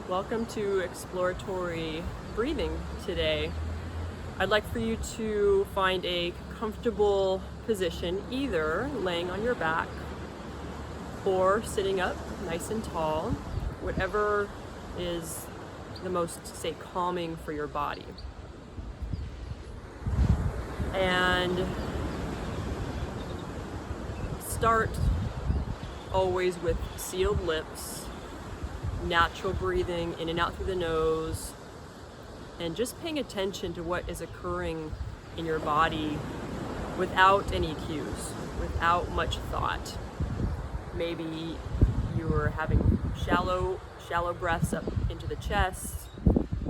Welcome to exploratory breathing today. I'd like for you to find a comfortable position, either laying on your back or sitting up nice and tall, whatever is the most, say, calming for your body. And start always with sealed lips, natural breathing in and out through the nose, and just paying attention to what is occurring in your body without any cues, without much thought. Maybe you're having shallow breaths up into the chest,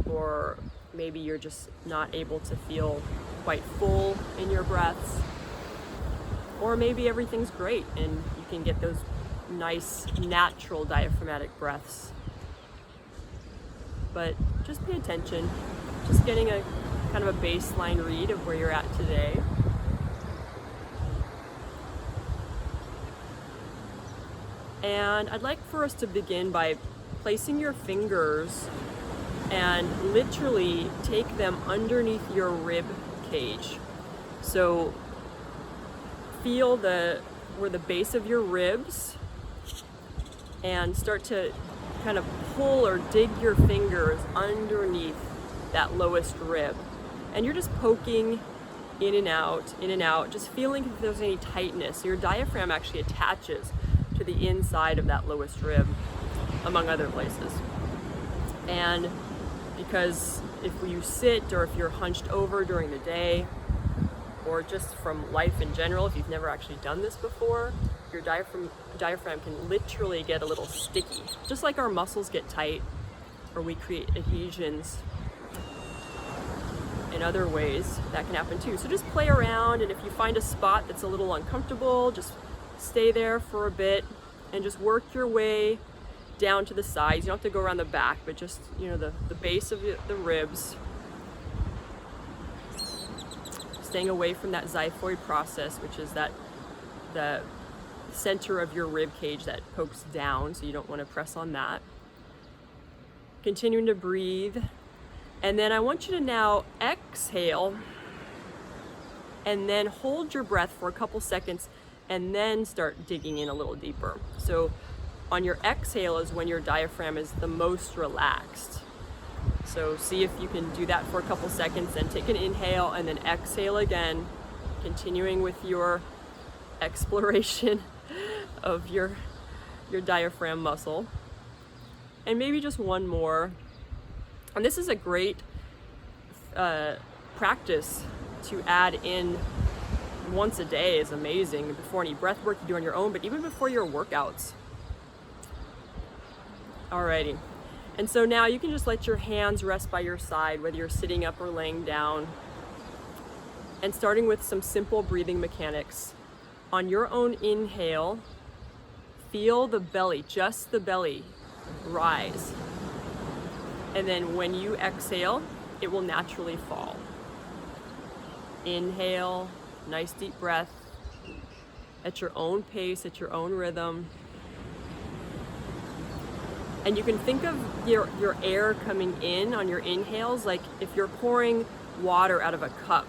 or maybe you're just not able to feel quite full in your breaths, or maybe everything's great and you can get those nice natural diaphragmatic breaths. But just pay attention, just getting a kind of a baseline read of where you're at today. And I'd like for us to begin by placing your fingers and literally take them underneath your rib cage. So feel where the base of your ribs, and start to kind of pull or dig your fingers underneath that lowest rib. And you're just poking in and out, just feeling if there's any tightness. Your diaphragm actually attaches to the inside of that lowest rib, among other places. And because if you sit or if you're hunched over during the day, or just from life in general, if you've never actually done this before, your diaphragm can literally get a little sticky. Just like our muscles get tight, or we create adhesions in other ways, that can happen too. So just play around, and if you find a spot that's a little uncomfortable, just stay there for a bit and just work your way down to the sides. You don't have to go around the back, but just, the base of the ribs. Staying away from that xiphoid process, which is the center of your rib cage that pokes down, so you don't want to press on that. Continuing to breathe. And then I want you to now exhale and then hold your breath for a couple seconds and then start digging in a little deeper. So on your exhale is when your diaphragm is the most relaxed. So see if you can do that for a couple seconds, then take an inhale and then exhale again, continuing with your exploration of your diaphragm muscle. And maybe just one more. And this is a great practice to add in once a day. Is amazing before any breath work you do on your own, but even before your workouts. Alrighty. And so now you can just let your hands rest by your side, whether you're sitting up or laying down. And starting with some simple breathing mechanics. On your own inhale, feel the belly, just the belly, rise. And then when you exhale, it will naturally fall. Inhale, nice deep breath, at your own pace, at your own rhythm. And you can think of your air coming in on your inhales, like if you're pouring water out of a cup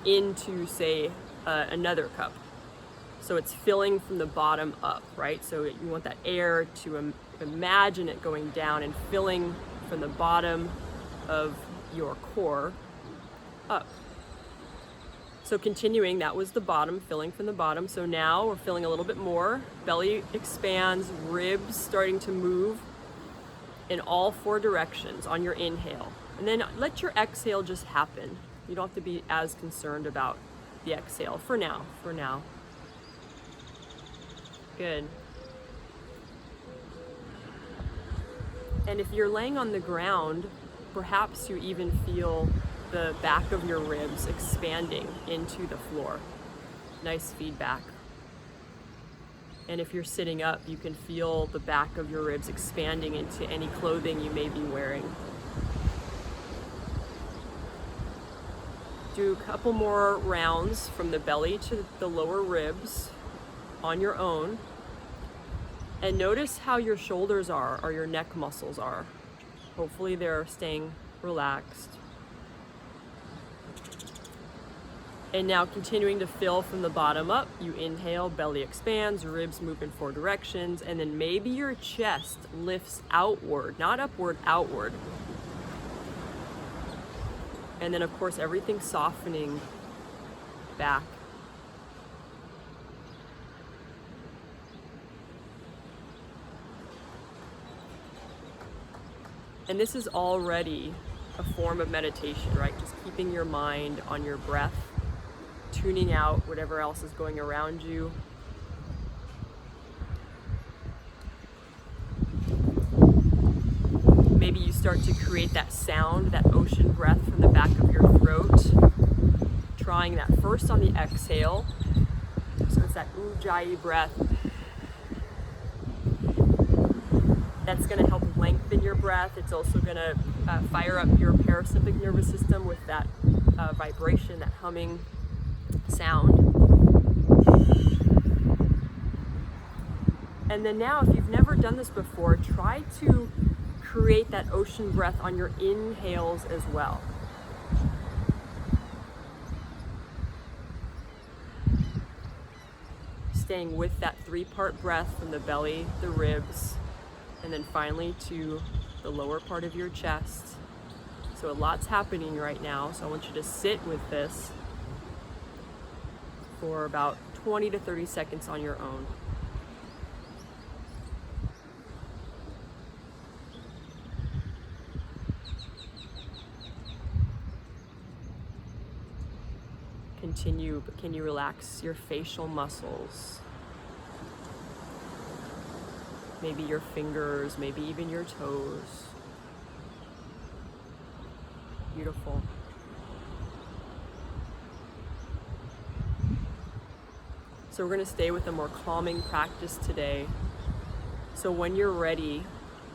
into, say, another cup. So it's filling from the bottom up, right? So you want that air to imagine it going down and filling from the bottom of your core up. So continuing, that was the bottom, filling from the bottom. So now we're filling a little bit more. Belly expands, ribs starting to move in all four directions on your inhale. And then let your exhale just happen. You don't have to be as concerned about the exhale for now. Good. And if you're laying on the ground, perhaps you even feel the back of your ribs expanding into the floor. Nice feedback. And if you're sitting up, you can feel the back of your ribs expanding into any clothing you may be wearing. Do a couple more rounds from the belly to the lower ribs on your own. And notice how your shoulders are, or your neck muscles are. Hopefully they're staying relaxed. And now continuing to fill from the bottom up, you inhale, belly expands, ribs move in 4 directions, and then maybe your chest lifts outward, not upward, outward. And then of course everything softening back. And this is already a form of meditation, right? Just keeping your mind on your breath, tuning out whatever else is going around you. Maybe you start to create that sound, that ocean breath from the back of your throat. Trying that first on the exhale. So it's that ujjayi breath. That's going to help lengthen your breath. It's also going to fire up your parasympathetic nervous system with that vibration, that humming sound. And then now, if you've never done this before, try to create that ocean breath on your inhales as well. Staying with that 3-part breath from the belly, the ribs, and then finally to the lower part of your chest. So a lot's happening right now, so I want you to sit with this for about 20 to 30 seconds on your own. Continue, but can you relax your facial muscles? Maybe your fingers, maybe even your toes. Beautiful. So we're going to stay with a more calming practice today. So when you're ready,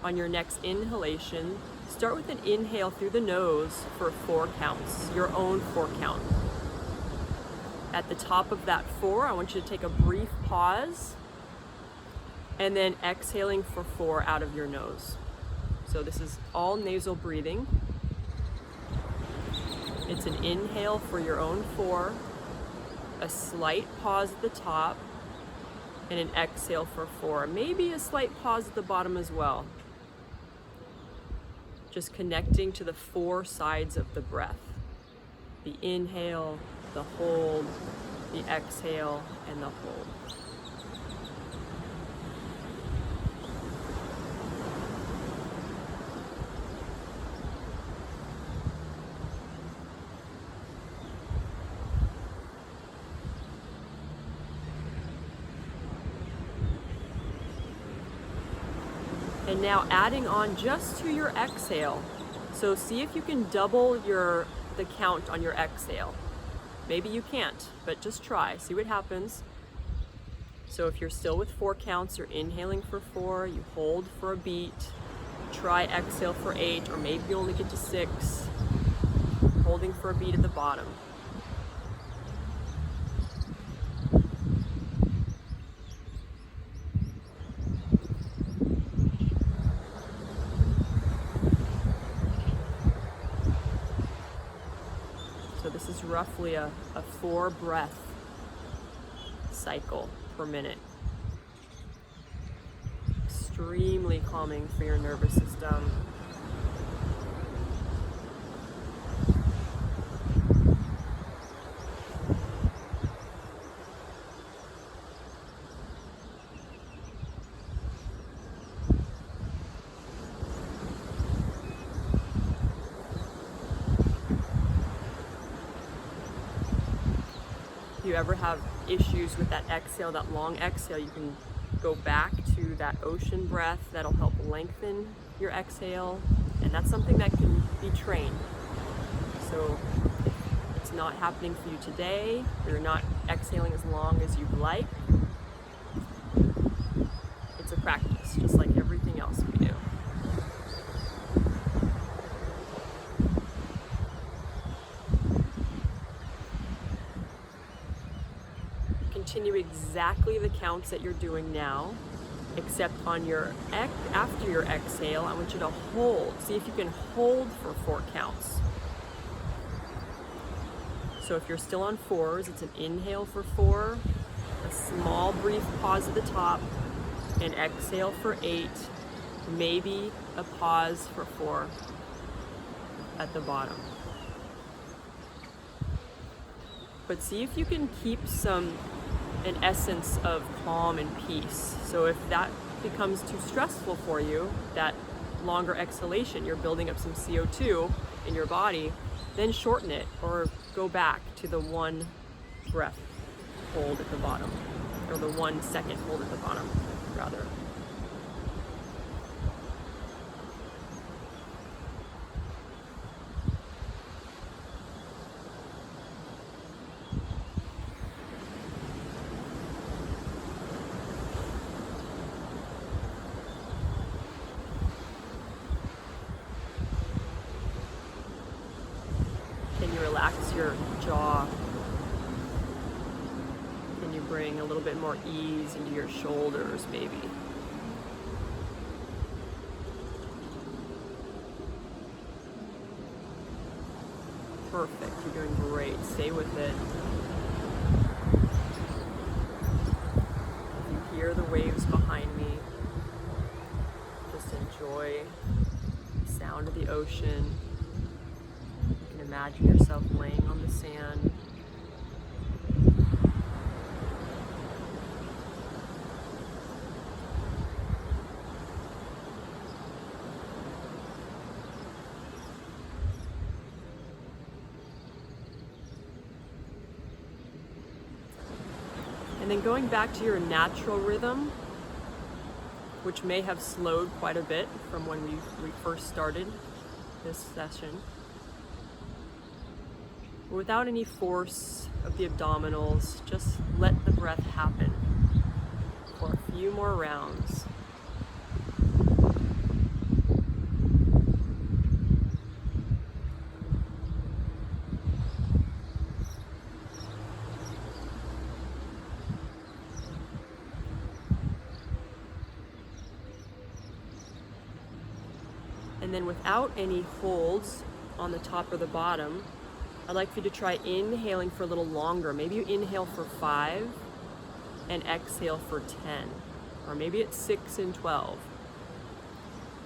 on your next inhalation, start with an inhale through the nose for 4 counts, your own 4 count. At the top of that 4, I want you to take a brief pause, and then exhaling for 4 out of your nose. So this is all nasal breathing. It's an inhale for your own 4, a slight pause at the top, and an exhale for 4. Maybe a slight pause at the bottom as well. Just connecting to the 4 sides of the breath. The inhale, the hold, the exhale, and the hold. And now adding on just to your exhale. So see if you can double the count on your exhale. Maybe you can't, but just try, see what happens. So if you're still with 4 counts, you're inhaling for 4, you hold for a beat, try exhale for 8, or maybe you only get to 6, holding for a beat at the bottom. So this is roughly a 4 breath cycle per minute. Extremely calming for your nervous system. If you ever have issues with that exhale, that long exhale, you can go back to that ocean breath. That'll help lengthen your exhale, and that's something that can be trained. So if it's not happening for you today, you're not exhaling as long as you'd like, it's a practice, just like everything else we do. Continue exactly the counts that you're doing now. Except on after your exhale, I want you to hold. See if you can hold for 4 counts. So if you're still on 4s, it's an inhale for 4, a small brief pause at the top, an exhale for 8, maybe a pause for 4 at the bottom. But see if you can keep an essence of calm and peace. So if that becomes too stressful for you, that longer exhalation, you're building up some CO2 in your body, then shorten it or go back to the 1 breath hold at the bottom, or the 1 second hold at the bottom, rather. Can you relax your jaw? Can you bring a little bit more ease into your shoulders, maybe? Perfect, you're doing great. Stay with it. If you hear the waves behind me, just enjoy the sound of the ocean. Imagine yourself laying on the sand. And then going back to your natural rhythm, which may have slowed quite a bit from when we first started this session. Without any force of the abdominals, just let the breath happen for a few more rounds. And then without any holds on the top or the bottom, I'd like for you to try inhaling for a little longer. Maybe you inhale for 5 and exhale for 10, or maybe it's 6 and 12.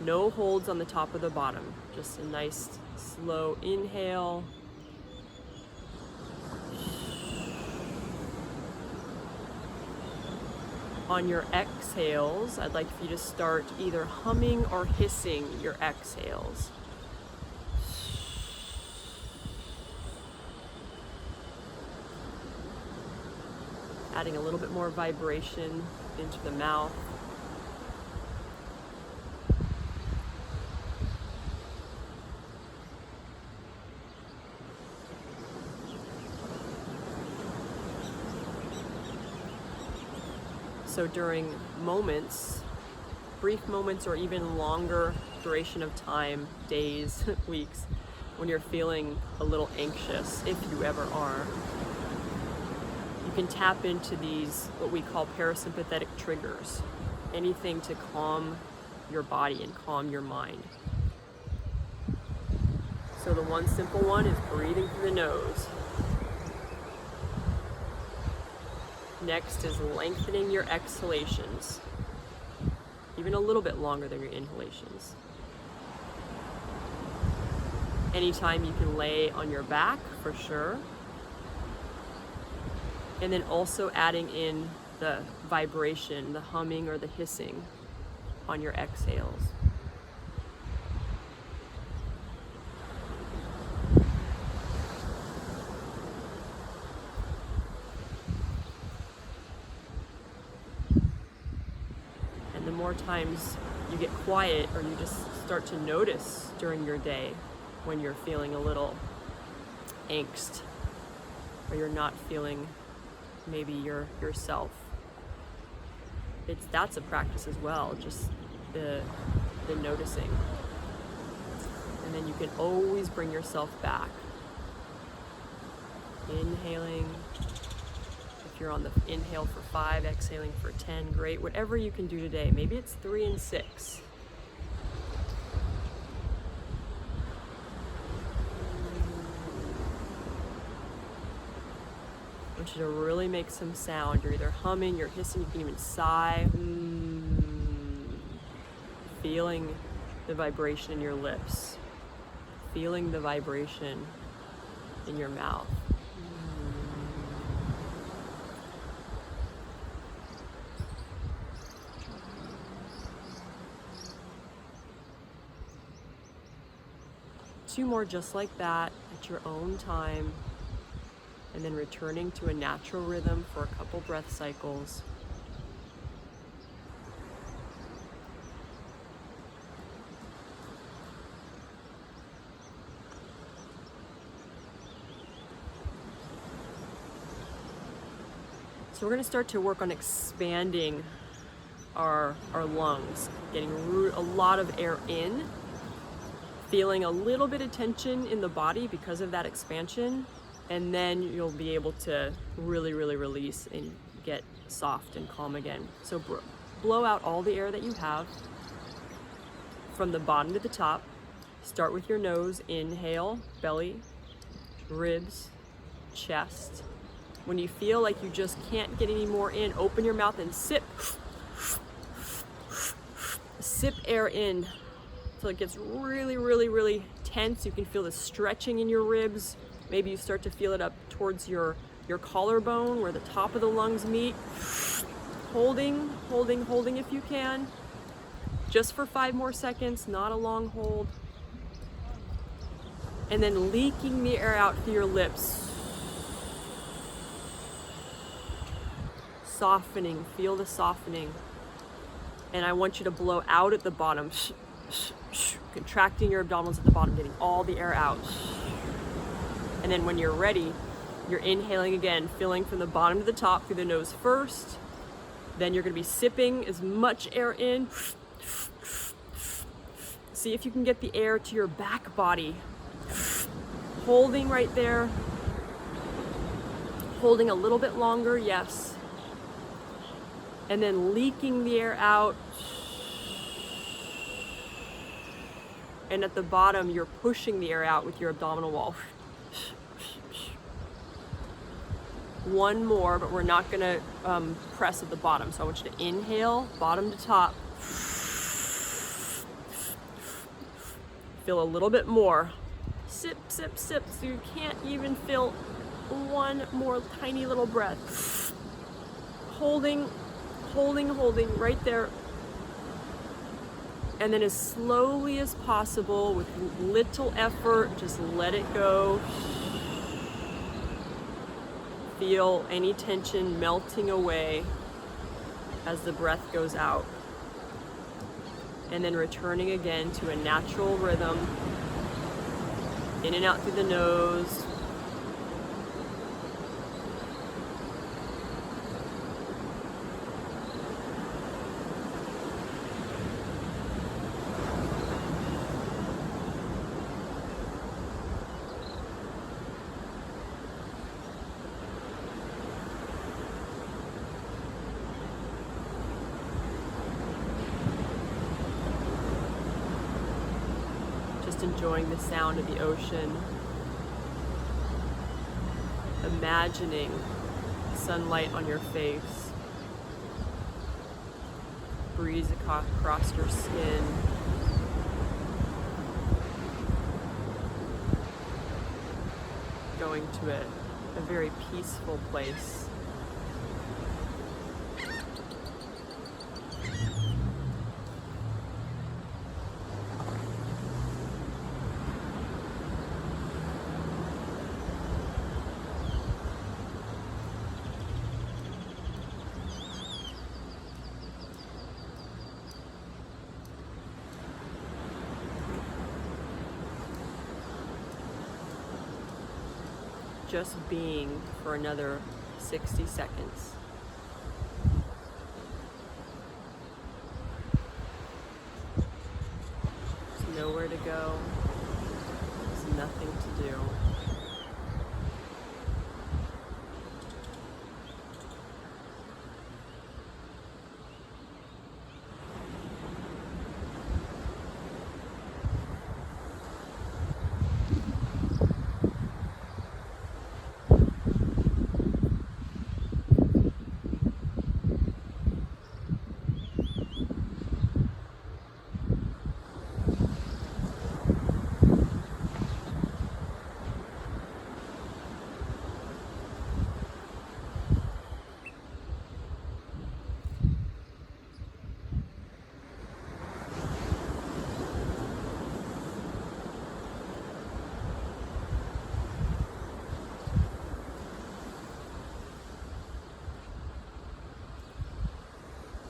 No holds on the top or the bottom, just a nice slow inhale. On your exhales, I'd like for you to start either humming or hissing your exhales. Adding a little bit more vibration into the mouth. So during moments, brief moments or even longer duration of time, days, weeks, when you're feeling a little anxious, if you ever are, you can tap into these, what we call parasympathetic triggers. Anything to calm your body and calm your mind. So the one simple one is breathing through the nose. Next is lengthening your exhalations, even a little bit longer than your inhalations. Anytime you can lay on your back, for sure. And then also adding in the vibration, the humming or the hissing on your exhales. And the more times you get quiet or you just start to notice during your day when you're feeling a little angst or you're not feeling maybe yourself. That's a practice as well, just the noticing. And then you can always bring yourself back. Inhaling, If you're on the inhale for 5, exhaling for 10, great. Whatever you can do today. Maybe it's 3 and 6. I want you to really make some sound. You're either humming, you're hissing, you can even sigh. Feeling the vibration in your lips. Feeling the vibration in your mouth. Two more just like that at your own time, and then returning to a natural rhythm for a couple breath cycles. So we're going to start to work on expanding our lungs, getting a lot of air in, feeling a little bit of tension in the body because of that expansion, and then you'll be able to really, really release and get soft and calm again. So blow out all the air that you have from the bottom to the top. Start with your nose, inhale, belly, ribs, chest. When you feel like you just can't get any more in, open your mouth and sip. Sip air in until it gets really, really, really tense. You can feel the stretching in your ribs. Maybe you start to feel it up towards your collarbone where the top of the lungs meet. Holding, holding, holding if you can. Just for 5 more seconds, not a long hold. And then leaking the air out through your lips. Softening, feel the softening. And I want you to blow out at the bottom. Contracting your abdominals at the bottom, getting all the air out. And then when you're ready, you're inhaling again, filling from the bottom to the top through the nose first. Then you're going to be sipping as much air in. See if you can get the air to your back body. Holding right there. Holding a little bit longer, yes. And then leaking the air out. And at the bottom, you're pushing the air out with your abdominal wall. One more, but we're not gonna press at the bottom. So I want you to inhale, bottom to top. Feel a little bit more. Sip, sip, sip, so you can't even feel one more tiny little breath. Holding, holding, holding right there. And then as slowly as possible, with little effort, just let it go. Feel any tension melting away as the breath goes out. And then returning again to a natural rhythm. In and out through the nose. Enjoying the sound of the ocean, imagining sunlight on your face, breeze across your skin, going to a very peaceful place. Just being for another 60 seconds. There's nowhere to go. There's nothing to do.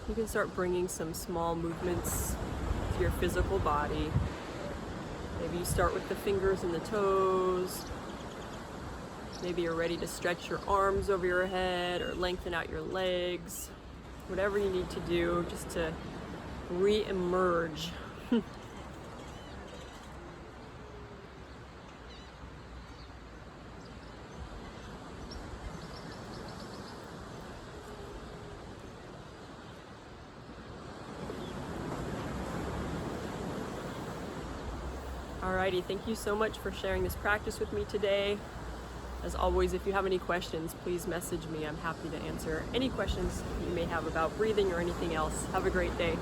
You can start bringing some small movements to your physical body. Maybe you start with the fingers and the toes. Maybe you're ready to stretch your arms over your head or lengthen out your legs. Whatever you need to do just to re-emerge. Alrighty, thank you so much for sharing this practice with me today. As always, if you have any questions, please message me. I'm happy to answer any questions you may have about breathing or anything else. Have a great day.